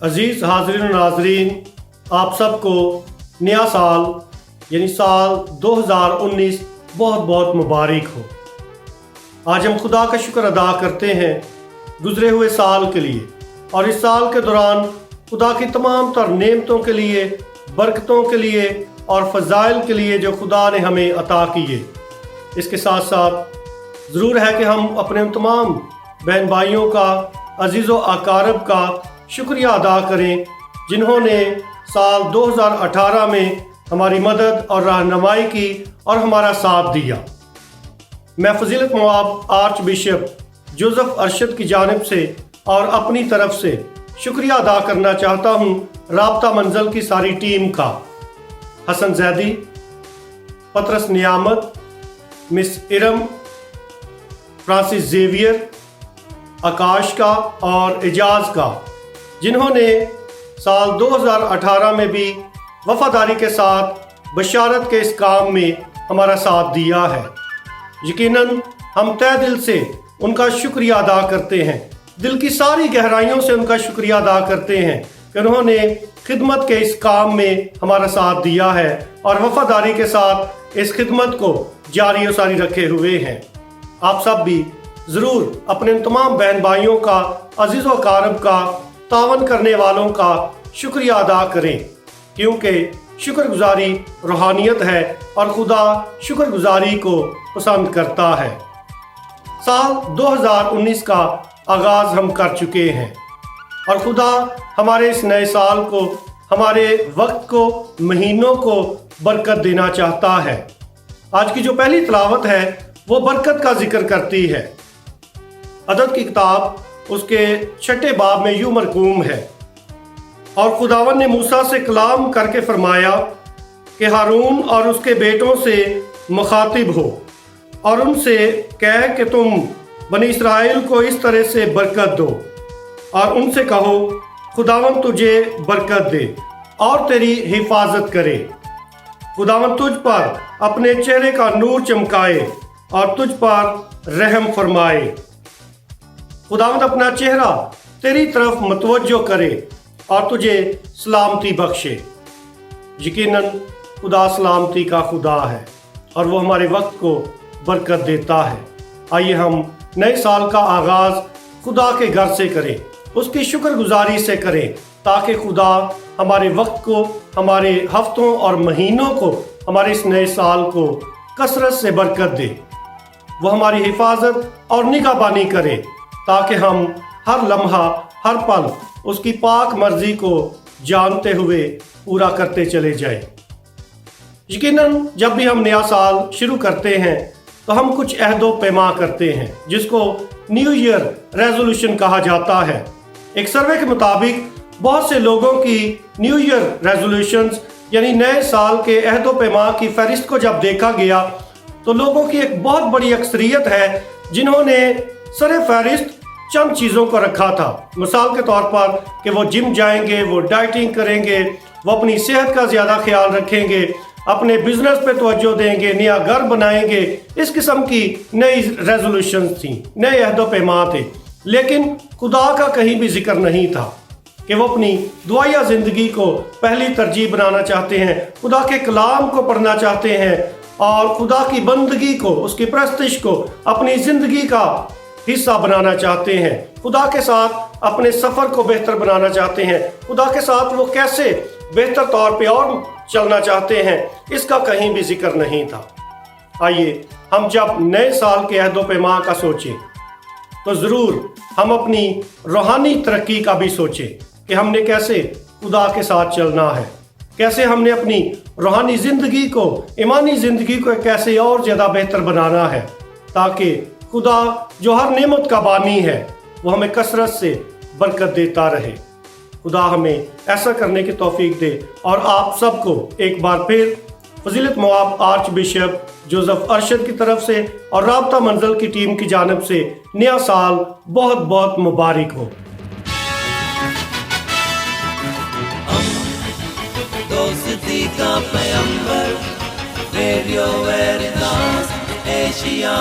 अजीज़ हाज़रीन और नाज़रीन, आप सबको नया साल यानी साल 2019 बहुत बहुत मुबारक हो। आज हम खुदा का शुक्र अदा करते हैं गुज़रे हुए साल के लिए और इस साल के दौरान खुदा की तमाम तर नेमतों के लिए, बरकतों के लिए और फ़ज़ाइल के लिए जो खुदा ने हमें अता किए। इसके साथ साथ ज़रूर है कि हम अपने उन तमाम बहन भाइयों का, अजीज़ व अकारब का शुक्रिया अदा करें जिन्होंने साल 2018 में हमारी मदद और रहनुमाई की और हमारा साथ दिया। मैं फ़ज़ीलत मवाब आर्च बिशप जोसेफ अरशद की जानिब से और अपनी तरफ से शुक्रिया अदा करना चाहता हूँ राब्ता मंज़िल की सारी टीम का, हसन जैदी, पतरस नियामत, मिस इरम, फ्रांसिस जेवियर, आकाश का और एजाज का, जिन्होंने साल 2018 में भी वफादारी के साथ बशारत के इस काम में हमारा साथ दिया है। यकीनन हम तहे दिल से उनका शुक्रिया अदा करते हैं, दिल की सारी गहराइयों से उनका शुक्रिया अदा करते हैं कि उन्होंने खिदमत के इस काम में हमारा साथ दिया है और वफादारी के साथ इस खिदमत को जारी और सारी रखे हुए हैं। आप सब भी ज़रूर अपने उन तमाम बहन भाइयों का, अजीज़ व अकारब का, तावन करने वालों का शुक्रिया अदा करें, क्योंकि शुक्रगुजारी रूहानियत है और खुदा शुक्रगुजारी को पसंद करता है। साल 2019 का आगाज़ हम कर चुके हैं और खुदा हमारे इस नए साल को, हमारे वक्त को, महीनों को बरकत देना चाहता है। आज की जो पहली तिलावत है वो बरकत का जिक्र करती है। अदद की किताब उसके 6 बाब में यूं मरकूम है, और खुदावन ने मूसा से कलाम करके फरमाया कि हारून और उसके बेटों से मुखातिब हो और उनसे कह कि तुम बनी इसराइल को इस तरह से बरकत दो और उनसे कहो, खुदावन तुझे बरकत दे और तेरी हिफाजत करे। खुदावन तुझ पर अपने चेहरे का नूर चमकाए और तुझ पर रहम फरमाए। खुदावंद अपना चेहरा तेरी तरफ मतवज्जो करे और तुझे सलामती बख्शे। यकीनन खुदा सलामती का खुदा है और वो हमारे वक्त को बरकत देता है। आइए हम नए साल का आगाज़ खुदा के घर से करें, उसकी शुक्रगुजारी से करें, ताकि खुदा हमारे वक्त को, हमारे हफ्तों और महीनों को, हमारे इस नए साल को कसरत से बरकत दे। वो हमारी हिफाजत और निगहबानी करे ताकि हम हर लम्हा, हर पल उसकी पाक मर्जी को जानते हुए पूरा करते चले जाएं। यकीनन जब भी हम नया साल शुरू करते हैं तो हम कुछ अहदो पैमा करते हैं जिसको न्यू ईयर रेजोल्यूशन कहा जाता है। एक सर्वे के मुताबिक बहुत से लोगों की न्यू ईयर रेजोल्यूशंस यानी नए साल के अहदो पैमा की फहरिस्त को जब देखा गया तो लोगों की एक बहुत बड़ी अक्सरियत है जिन्होंने सरे फहरिस्त चंद चीज़ों को रखा था। मिसाल के तौर पर कि वो जिम जाएंगे, वो डाइटिंग करेंगे, वो अपनी सेहत का ज़्यादा ख्याल रखेंगे, अपने बिजनेस पे तवज्जो देंगे, नया घर बनाएंगे। इस किस्म की नई रेजोल्यूशंस थी, नए अहदो पैमा थे। लेकिन खुदा का कहीं भी जिक्र नहीं था कि वो अपनी दुआया ज़िंदगी को पहली तरजीह बनाना चाहते हैं, खुदा के कलाम को पढ़ना चाहते हैं और खुदा की बंदगी को, उसकी परस्तिश को अपनी ज़िंदगी का हिस्सा बनाना चाहते हैं। खुदा के साथ अपने सफ़र को बेहतर बनाना चाहते हैं। खुदा के साथ वो कैसे बेहतर तौर पे और चलना चाहते हैं, इसका कहीं भी जिक्र नहीं था। आइए हम जब नए साल के अहदो पैमा का सोचें तो ज़रूर हम अपनी रूहानी तरक्की का भी सोचें कि हमने कैसे खुदा के साथ चलना है, कैसे हमने अपनी रूहानी ज़िंदगी को, ईमानी ज़िंदगी को कैसे और ज़्यादा बेहतर बनाना है, ताकि खुदा जो हर नेमत का बानी है वो हमें कसरत से बरकत देता रहे। खुदा हमें ऐसा करने की तौफीक दे और आप सबको एक बार फिर फ़ज़ीलत मवाब आर्च बिशप जोसेफ अरशद की तरफ से और राब्ता मंज़िल की टीम की जानिब से नया साल बहुत बहुत मुबारक हो। दोस्ती का पैगंबर, रेडियो वेरितास एशिया।